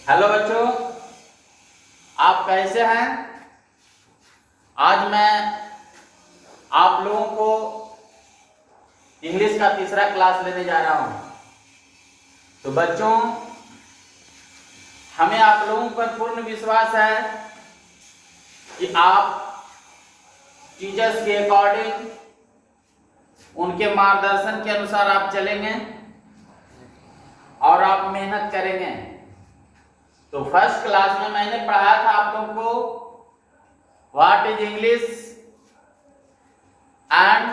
Hello बच्चों, आप कैसे हैं। आज मैं आप लोगों को इंग्लिश का तीसरा क्लास लेने जा रहा हूं। तो बच्चों, हमें आप लोगों पर पूर्ण विश्वास है कि आप टीचर्स के अकॉर्डिंग, उनके मार्गदर्शन के अनुसार आप चलेंगे और आप मेहनत करेंगे। तो फर्स्ट क्लास में मैंने पढ़ाया था आप लोगों को what is English, and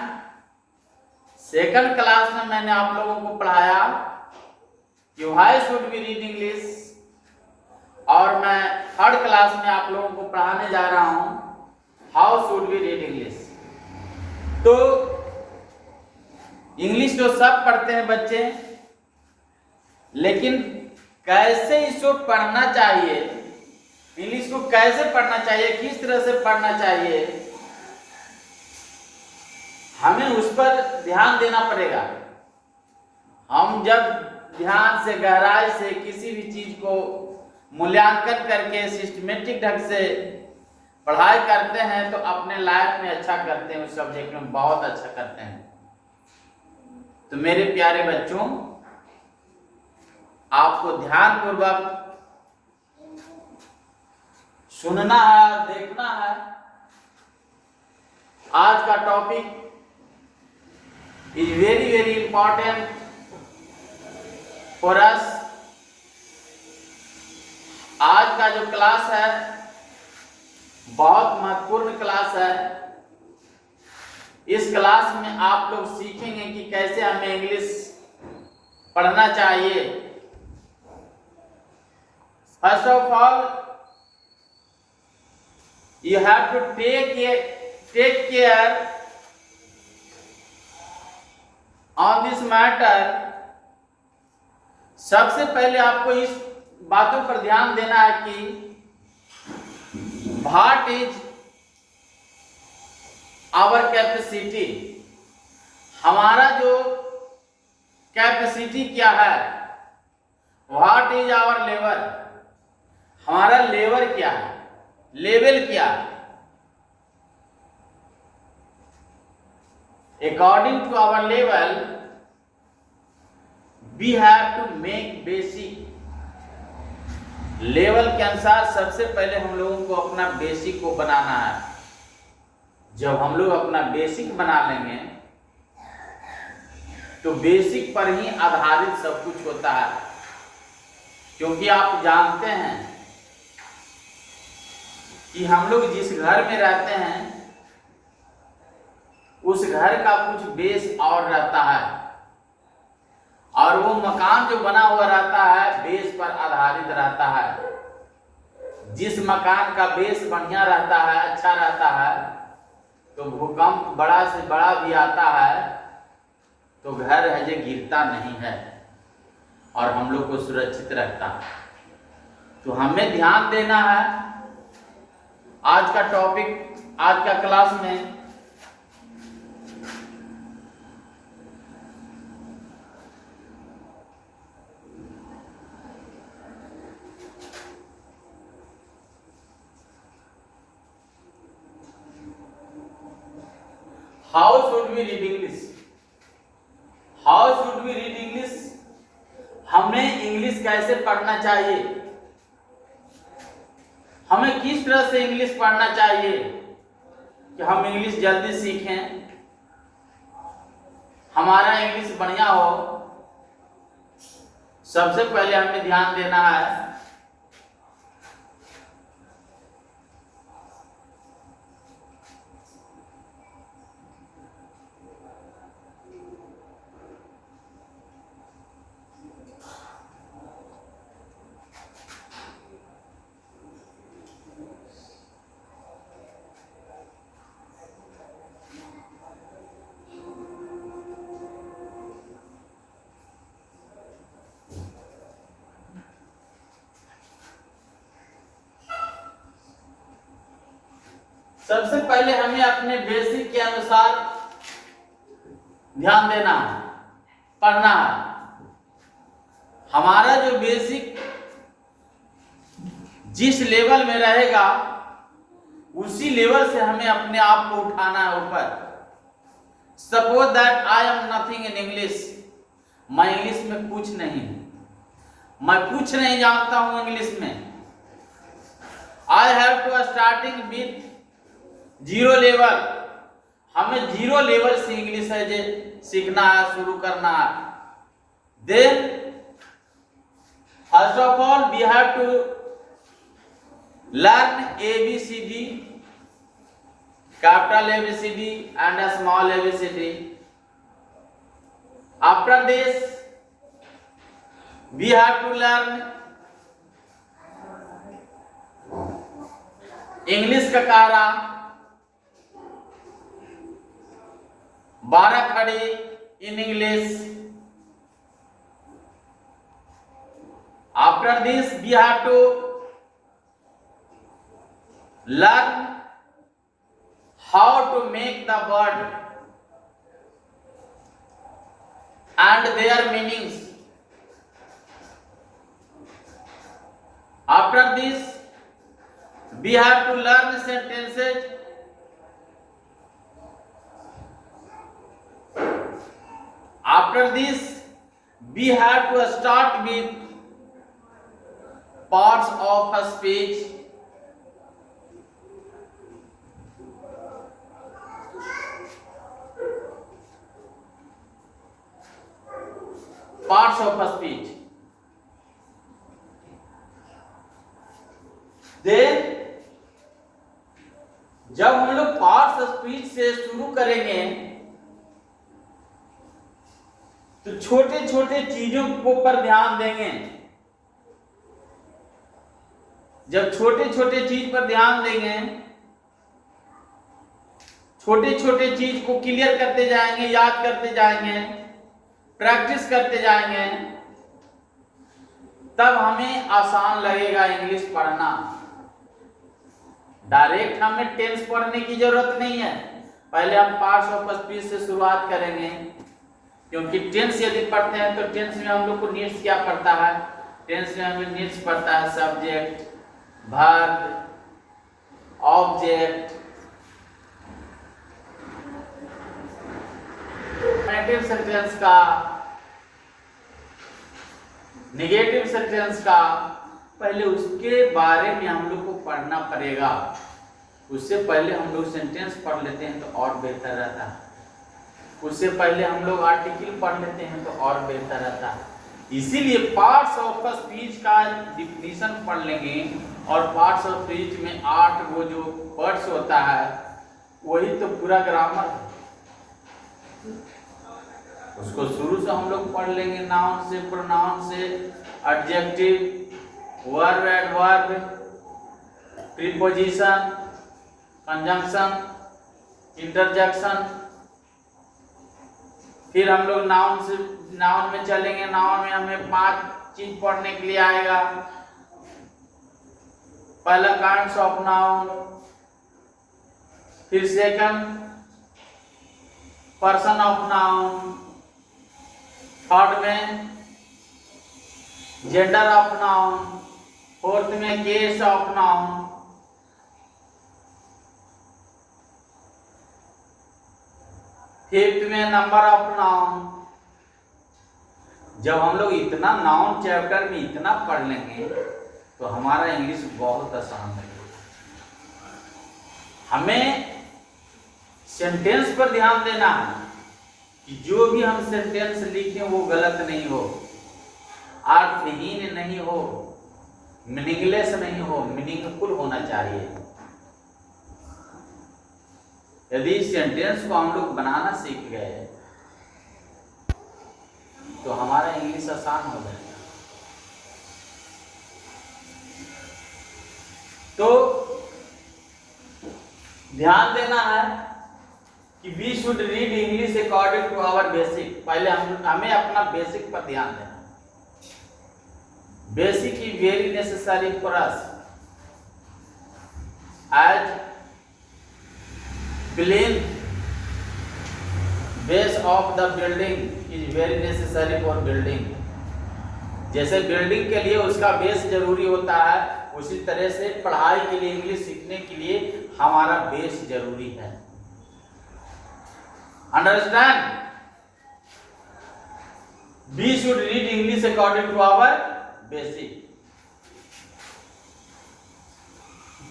second class में मैंने आप लोगों को पढ़ाया कि why should we read English, और मैं थर्ड क्लास में आप लोगों को पढ़ाने जा रहा हूं how should we read English. तो इंग्लिश तो सब पढ़ते हैं बच्चे, लेकिन कैसे इसको पढ़ना चाहिए, इंग्लिश को कैसे पढ़ना चाहिए, किस तरह से पढ़ना चाहिए, हमें उस पर ध्यान देना पड़ेगा। हम जब ध्यान से, गहराई से किसी भी चीज को मूल्यांकन करके सिस्टमेटिक ढंग से पढ़ाई करते हैं तो अपने लाइफ में अच्छा करते हैं, उस सब्जेक्ट में बहुत अच्छा करते हैं। तो मेरे प्यारे बच्चों, आपको ध्यानपूर्वक सुनना है, देखना है। आज का topic is very very important for us. आज का जो क्लास है बहुत महत्वपूर्ण क्लास है। इस क्लास में आप लोग सीखेंगे कि कैसे हमें इंग्लिश पढ़ना चाहिए। First of all, you have to take care on this matter। सबसे पहले आपको इस बातों पर ध्यान देना है कि व्हाट इज आवर कैपेसिटी, हमारा जो कैपेसिटी क्या है। व्हाट इज आवर लेवल, हमारा लेवल क्या है, लेवल क्या है। According to our level we have to make basic. Level के अनुसार सबसे पहले हम लोगों को अपना बेसिक को बनाना है। जब हम लोग अपना बेसिक बना लेंगे तो बेसिक पर ही आधारित सब कुछ होता है। क्योंकि आप जानते हैं कि हम लोग जिस घर में रहते हैं उस घर का कुछ बेस और रहता है, और वो मकान जो बना हुआ रहता है बेस पर आधारित रहता है। जिस मकान का बेस बढ़िया रहता है, अच्छा रहता है, तो भूकंप बड़ा से बड़ा भी आता है तो घर है जो गिरता नहीं है और हम लोग को सुरक्षित रखता है। तो हमें ध्यान देना है। आज का टॉपिक, आज का क्लास में how should we read English, how should we read English, हमें इंग्लिश कैसे पढ़ना चाहिए, हमें किस तरह से इंग्लिश पढ़ना चाहिए कि हम इंग्लिश जल्दी सीखें, हमारा इंग्लिश बढ़िया हो। सबसे पहले हमें ध्यान देना है सबसे पहले हमें अपने बेसिक के अनुसार ध्यान देना है, पढ़ना है। हमारा जो बेसिक जिस लेवल में रहेगा उसी लेवल से हमें अपने आप को उठाना है ऊपर। Suppose that I am nothing in English, मैं इंग्लिश में कुछ नहीं, मैं कुछ नहीं जानता हूं इंग्लिश में। I have to starting with zero level, हमें जीरो लेवल से इंग्लिश है जे सीखना है, शुरू करना है। Then first of all we have to learn ABCD, capital ABCD and a small ABCD. After this we have to learn English का कारा, 12 खड़ी in English. After this we have to learn how to make the word and their meanings. After this we have to learn sentences. After this we have to start with parts of a speech. Parts of a speech. Then जब हम लोग parts of speech से शुरू करेंगे तो छोटे छोटे चीजों को पर ध्यान देंगे। जब छोटे छोटे चीज पर ध्यान देंगे, छोटे छोटे चीज को क्लियर करते जाएंगे, याद करते जाएंगे, प्रैक्टिस करते जाएंगे, तब हमें आसान लगेगा इंग्लिश पढ़ना। डायरेक्ट हमें टेंस पढ़ने की जरूरत नहीं है, पहले हम पार्ट्स ऑफ स्पीच से शुरुआत करेंगे। क्योंकि टेंस यदि पढ़ते हैं तो टेंस में हम लोग को नीड्स क्या पड़ता है, टेंस में हमें नीड्स पड़ता है subject, verb, object, negative sentence का, नेगेटिव सेंटेंस का, पहले उसके बारे में हम लोग को पढ़ना पड़ेगा। उससे पहले हम लोग सेंटेंस पढ़ लेते हैं तो और बेहतर रहता है। उससे पहले हम लोग आर्टिकल पढ़ लेते हैं तो और बेहतर रहता है। इसीलिए पार्ट्स ऑफ स्पीच का डिफिनीशन पढ़ लेंगे और पार्ट्स ऑफ स्पीच में 8 वो जो वर्ड्स होता है वही तो पूरा ग्रामर है। उसको शुरू से हम लोग पढ़ लेंगे, नाउन से, प्रोनाउन से, adjective, verb, adverb, preposition, conjunction, interjection. फिर हम लोग नाउन से, नाउन में चलेंगे। नाउन में हमें 5 चीज पढ़ने के लिए आएगा। पहला काइंड्स ऑफ नाउन, फिर second person of noun, third में जेंडर ऑफ नाउन, फोर्थ में केस ऑफ नाउन, फिफ्थ में नंबर ऑफ नाउन। जब हम लोग इतना नाउन चैप्टर में इतना पढ़ लेंगे तो हमारा इंग्लिश बहुत आसान लगेगा। हमें सेंटेंस पर ध्यान देना है कि जो भी हम सेंटेंस लिखें वो गलत नहीं हो, अर्थहीन नहीं हो, मीनिंगलेस नहीं हो, मीनिंगफुल होना चाहिए। यदि सेंटेंस को हम लोग बनाना सीख गए तो हमारा इंग्लिश आसान हो जाएगा। तो ध्यान देना है कि we should read English according to our basic. पहले हमें अपना बेसिक पर ध्यान देना। Basic is very necessary for us as plinth base of the building is very necessary for building. जैसे बिल्डिंग के लिए उसका बेस जरूरी होता है, उसी तरह से पढ़ाई के लिए, इंग्लिश सीखने के लिए हमारा बेस जरूरी है। Understand? We should read English according to our basic.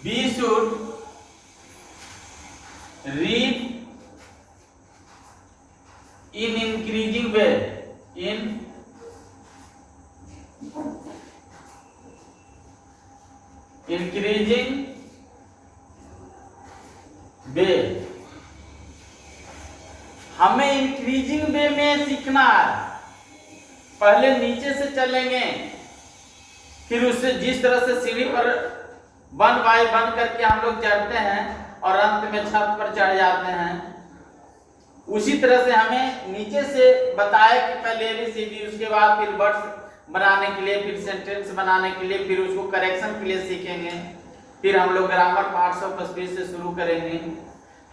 We should read in increasing way. In increasing way. हमें इंक्रीजिंग वे में सीखना है। पहले नीचे से चलेंगे, फिर उससे जिस तरह से सीढ़ी पर 1 बाय 1 करके हम लोग चढ़ते हैं और अंत में छत पर चढ़ जाते हैं, उसी तरह से हमें नीचे से बताया कि पहले ABCD, उसके बाद फिर वर्ड्स बनाने के लिए, फिर सेंटेंस बनाने के लिए, फिर उसको करेक्शन के लिए सीखेंगे, फिर हम लोग ग्रामर पार्ट्स ऑफ स्पीच से शुरू करेंगे।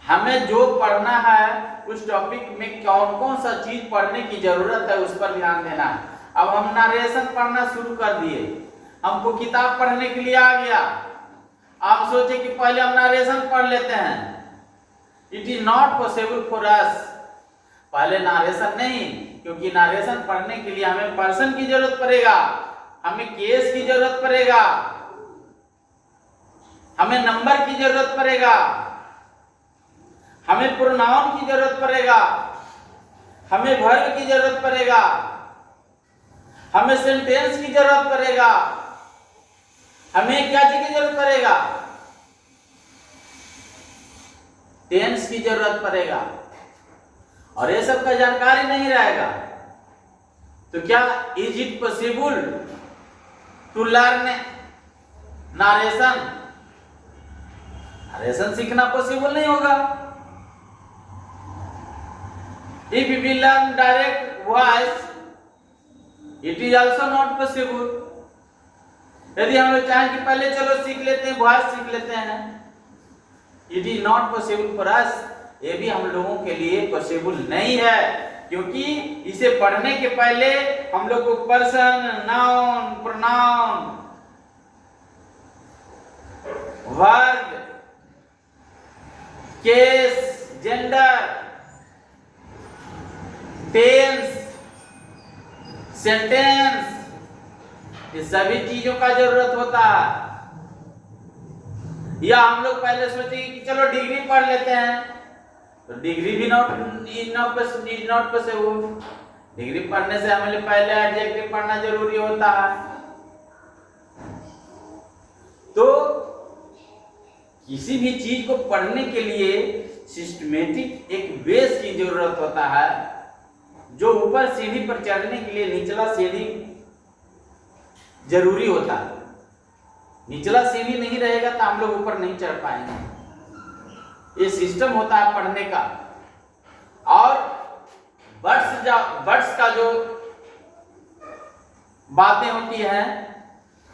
हमें जो पढ़ना है उस टॉपिक में कौन कौन सा चीज पढ़ने की जरूरत है उस पर ध्यान देना है। अब हम नरेशन पढ़ना शुरू कर दिए, हमको किताब पढ़ने के लिए आ गया, आप सोचे कि पहले हम नरेशन पढ़ लेते हैं। It is not possible for us. पहले नरेशन नहीं, क्योंकि नरेशन पढ़ने के लिए हमें पर्सन की जरूरत पड़ेगा, हमें केस की जरूरत पड़ेगा, हमें नंबर की जरूरत पड़ेगा, हमें प्रोनाउन की जरूरत पड़ेगा, हमें वर्ब की जरूरत पड़ेगा, हमें सेंटेंस की जरूरत पड़ेगा, हमें क्या चीज की जरूरत पड़ेगा? टेंस की जरूरत पड़ेगा। और ये सब का जानकारी नहीं रहेगा तो क्या is it possible to learn narration? Narration सीखना पॉसिबल नहीं होगा। If we learn direct voice, it is also not possible. यदि हम लोग चाहें कि पहले चलो सीख लेते हैं, वॉइस सीख लेते हैं, it is not possible for us. ये भी हम लोगों के लिए पॉसिबल नहीं है, क्योंकि इसे पढ़ने के पहले हम लोग को person, noun, pronoun, verb, case, gender, tense, sentence, ये सभी चीजों का जरूरत होता है। या हम लोग पहले सोचेंगे कि चलो डिग्री पढ़ लेते हैं, तो डिग्री भी इज नॉट पॉसिबल। डिग्री पढ़ने से हमें पहले एडजेक्टिव पढ़ना जरूरी होता है। तो किसी भी चीज को पढ़ने के लिए सिस्टमेटिक एक बेस की जरूरत होता है, जो ऊपर सीढ़ी पर चढ़ने के लिए निचला सीढ़ी जरूरी होता है। निचला सीढ़ी नहीं रहेगा तो हम लोग ऊपर नहीं चढ़ पाएंगे। ये सिस्टम होता है पढ़ने का। और वर्ड्स का जो बातें होती हैं,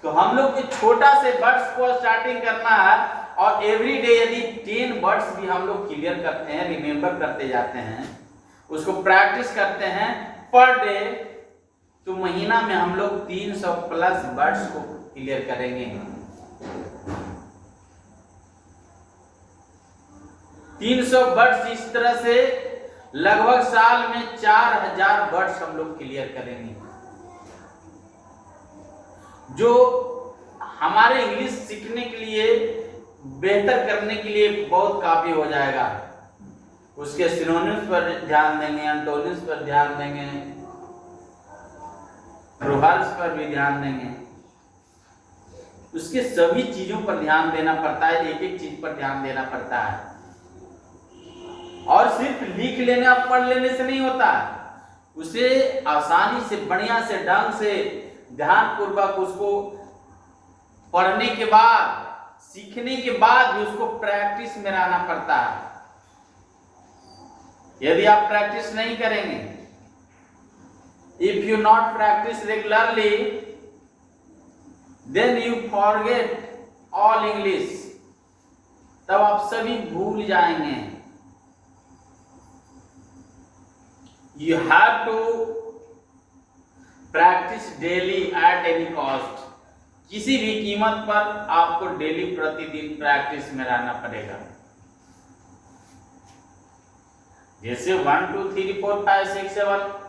तो हम लोग को छोटा से वर्ड्स को स्टार्टिंग करना है, और एवरी डे यदि 10 वर्ड्स भी हम लोग क्लियर करते हैं, रिमेंबर करते जाते हैं, उसको प्रैक्टिस करते हैं पर डे, तो महीना में हम लोग 300 प्लस वर्ड्स को क्लियर करेंगे। 300 वर्ड्स इस तरह से लगभग साल में 4000 वर्ड्स हम लोग क्लियर करेंगे, जो हमारे इंग्लिश सीखने के लिए, बेहतर करने के लिए बहुत काफी हो जाएगा। उसके सिनोनिम्स पर ध्यान देंगे, एंटोनिम्स पर ध्यान देंगे, प्रोवर्ब्स पर भी ध्यान देंगे। उसके सभी चीजों पर ध्यान देना पड़ता है, एक एक चीज पर ध्यान देना पड़ता है। और सिर्फ लिख लेने और पढ़ लेने से नहीं होता, उसे आसानी से, बढ़िया से, ढंग से, ध्यान पूर्वक उसको पढ़ने के बाद, सीखने के बाद भी उसको प्रैक्टिस में रहना पड़ता है। यदि आप प्रैक्टिस नहीं करेंगे, if you not practice regularly, then you forget all English, तब आप सभी भूल जाएंगे। You have to practice daily at any cost, किसी भी कीमत पर आपको डेली प्रतिदिन प्रैक्टिस में रहना पड़ेगा। जैसे 1 2 3 4 5 6 7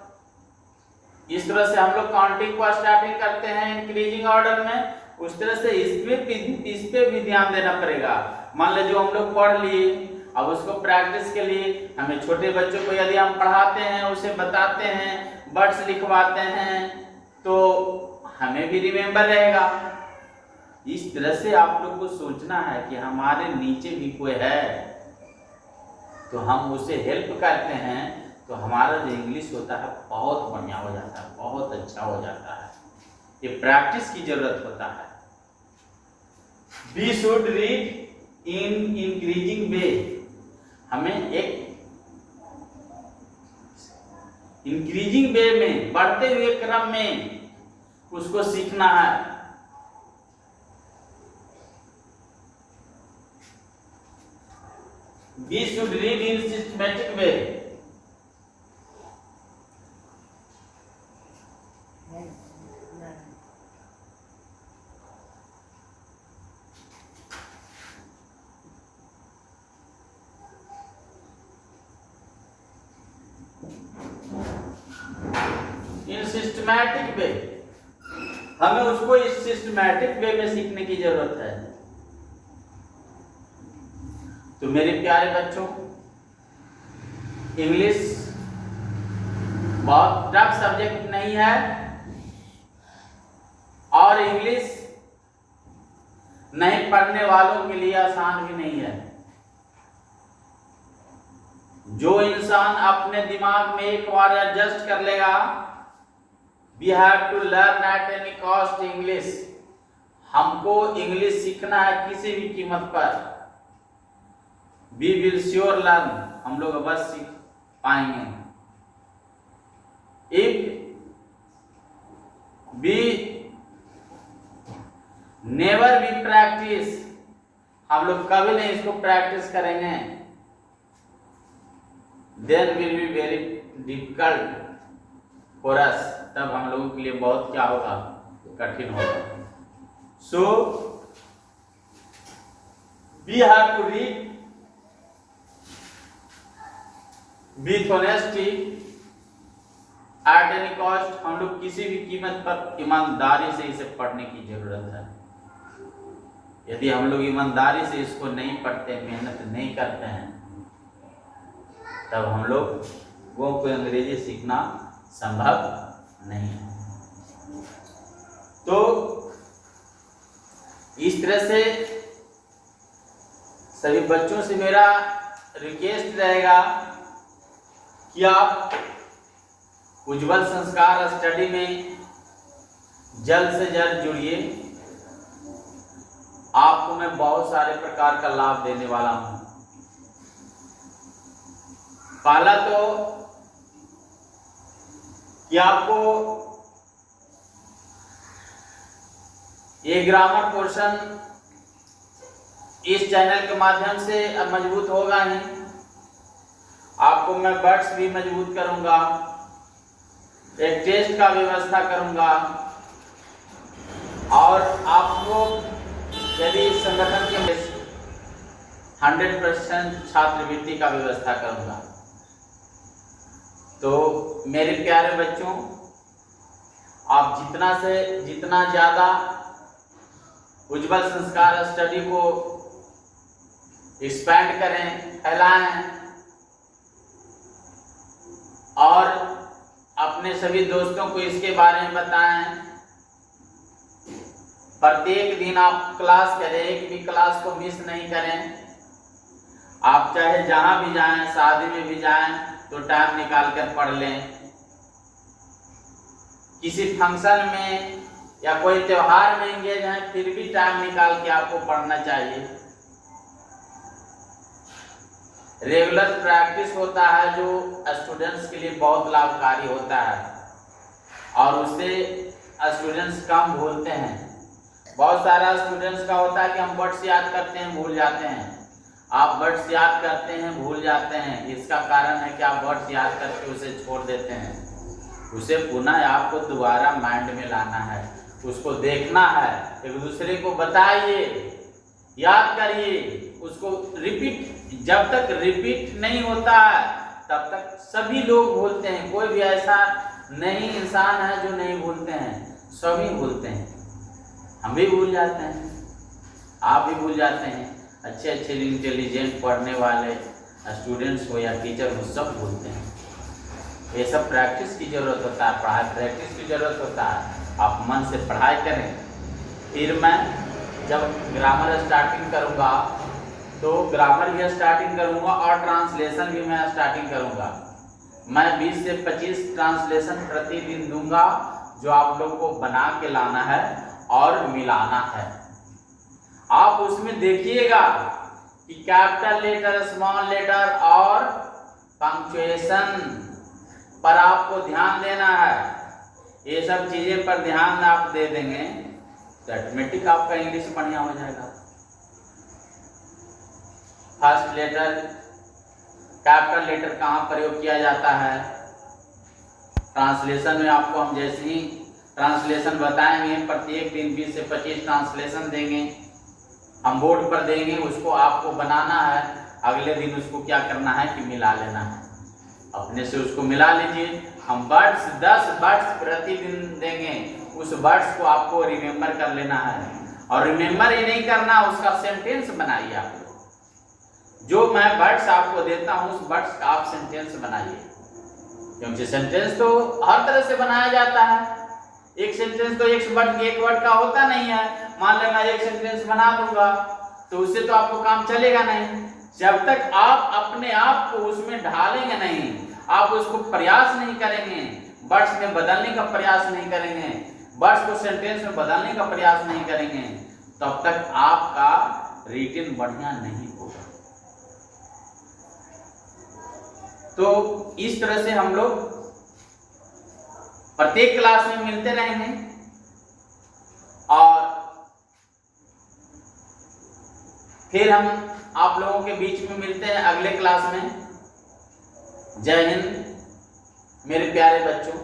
इस तरह से हम लोग काउंटिंग को स्टार्टिंग करते हैं इंक्रीजिंग ऑर्डर में, उस तरह से इस पे भी ध्यान देना पड़ेगा। मान लो जो हम लोग पढ़ लिए, अब उसको प्रैक्टिस के लिए हमें छोटे बच्चों को यदि हम पढ़ाते हैं, उसे बताते हैं, वर्ड्स लिखवाते हैं, तो हमें भी रिमेम्बर रहेगा। इस तरह से आप लोग को सोचना है कि हमारे नीचे भी कोई है, तो हम उसे हेल्प करते हैं, तो हमारा जो इंग्लिश होता है बहुत बढ़िया हो जाता है, बहुत अच्छा हो जाता है। ये प्रैक्टिस की जरूरत होता है। We should read in increasing way, हमें एक इंक्रीजिंग वे में, बढ़ते हुए क्रम में उसको सीखना है। We should read in systematic way, in systematic way, हमें उसको इस सिस्टमैटिक वे में सीखने की जरूरत है। तो मेरे प्यारे बच्चों, इंग्लिश बहुत टफ सब्जेक्ट नहीं है और इंग्लिश नहीं पढ़ने वालों के लिए आसान भी नहीं है। जो इंसान अपने दिमाग में एक बार एडजस्ट कर लेगा, we have to learn at any cost English, हमको इंग्लिश सीखना है किसी भी कीमत पर, वी विल श्योर लर्न, हम लोग अवश्य सीख पाएंगे। If we never we practice, हम लोग कभी नहीं इसको प्रैक्टिस करेंगे, then will be very difficult for us, तब हम लोगों के लिए बहुत क्या होगा, कठिन होगा। So we have to read with honesty at any cost, हम लोग किसी भी कीमत पर ईमानदारी से इसे पढ़ने की जरूरत है। यदि हम लोग ईमानदारी से इसको नहीं पढ़ते, मेहनत नहीं करते हैं, तब हम लोग वो कोई अंग्रेजी सीखना संभव नहीं है। तो इस तरह से सभी बच्चों से मेरा रिक्वेस्ट रहेगा कि आप उज्जवल संस्कार स्टडी में जल्द से जल्द जुड़िए। आपको मैं बहुत सारे प्रकार का लाभ देने वाला हूं। पहला तो कि आपको ये ग्रामर पोर्शन इस चैनल के माध्यम से अब मजबूत होगा ही, आपको मैं वर्ड्स भी मजबूत करूंगा, एक टेस्ट का व्यवस्था करूंगा, और आपको यदि संगठन के 100% छात्रवृत्ति का व्यवस्था करूंगा। तो मेरे प्यारे बच्चों, आप जितना से जितना ज़्यादा उज्जवल संस्कार स्टडी को एक्सपैंड करें, फैलाएं और अपने सभी दोस्तों को इसके बारे में बताएं। प्रत्येक दिन आप क्लास करें, एक भी क्लास को मिस नहीं करें। आप चाहे जहां भी जाएं, शादी में भी जाएं, तो टाइम निकाल कर पढ़ लें। किसी फंक्शन में या कोई त्योहार में एंगेज हैं, फिर भी टाइम निकाल के आपको पढ़ना चाहिए। रेगुलर प्रैक्टिस होता है जो स्टूडेंट्स के लिए बहुत लाभकारी होता है, और उससे स्टूडेंट्स कम भूलते हैं। बहुत सारा स्टूडेंट्स का होता है कि हम वर्ड्स याद करते हैं, भूल जाते हैं। आप वर्ड्स याद करते हैं, भूल जाते हैं, इसका कारण है कि आप वर्ड्स याद करके उसे छोड़ देते हैं। उसे पुनः आपको दोबारा माइंड में लाना है, उसको देखना है, एक दूसरे को बताइए, याद करिए, उसको रिपीट। जब तक रिपीट नहीं होता है तब तक सभी लोग भूलते हैं। कोई भी ऐसा नहीं इंसान है जो नहीं भूलते हैं, सभी भूलते हैं। हम भी भूल जाते हैं, आप भी भूल जाते हैं। अच्छे अच्छे इंटेलिजेंट पढ़ने वाले स्टूडेंट्स हो या टीचर हो, सब भूलते हैं। ये सब प्रैक्टिस की जरूरत होता है, पढ़ाई प्रैक्टिस की जरूरत होता है। आप मन से पढ़ाई करें। फिर मैं जब ग्रामर स्टार्टिंग करूँगा तो ग्रामर भी स्टार्टिंग करूँगा और ट्रांसलेशन भी मैं स्टार्टिंग करूँगा। मैं 20 से 25 ट्रांसलेशन प्रतिदिन दूंगा, जो आप लोग को बना के लाना है और मिलाना है। आप उसमें देखिएगा कि कैपिटल लेटर, स्मॉल लेटर और पंक्चुएशन पर आपको ध्यान देना है। ये सब चीजें पर ध्यान आप दे देंगे तो ऑटोमेटिक आपका इंग्लिश बढ़िया हो जाएगा। फर्स्ट लेटर, कैपिटल लेटर कहाँ प्रयोग किया जाता है? ट्रांसलेशन में आपको हम जैसे ही ट्रांसलेशन बताएंगे, प्रत्येक दिन 20 से 25 ट्रांसलेशन देंगे, हम बोर्ड पर देंगे, उसको आपको बनाना है। अगले दिन उसको क्या करना है कि मिला लेना है, अपने से उसको मिला लीजिए। हम वर्ड्स 10 वर्ड्स प्रतिदिन देंगे, उस वर्ड्स को आपको रिमेम्बर कर लेना है। और रिमेम्बर ही नहीं करना, उसका सेंटेंस बनाइए। आप जो मैं वर्ड्स आपको देता हूँ उस वर्ड्स का आप सेंटेंस बनाइए, क्योंकि सेंटेंस तो हर तरह से बनाया जाता है। एक सेंटेंस तो एक वर्ड का होता नहीं है। मान लें मैं एक सेंटेंस बना दूंगा तो उससे तो आपको काम चलेगा नहीं। जब तक आप अपने आप को उसमें ढालेंगे नहीं, आप उसको प्रयास नहीं करेंगे, वर्ड्स में बदलने का प्रयास नहीं करेंगे, वर्ड्स को सेंटेंस में बदलने का प्रयास नहीं करेंगे, तब तक आपका रिटन बढ़िया नहीं होगा। तो इस तरह से हम लोग प्रत्येक क्लास में मिलते रहेंगे और फिर हम आप लोगों के बीच में मिलते हैं अगले क्लास में। जय हिंद मेरे प्यारे बच्चों।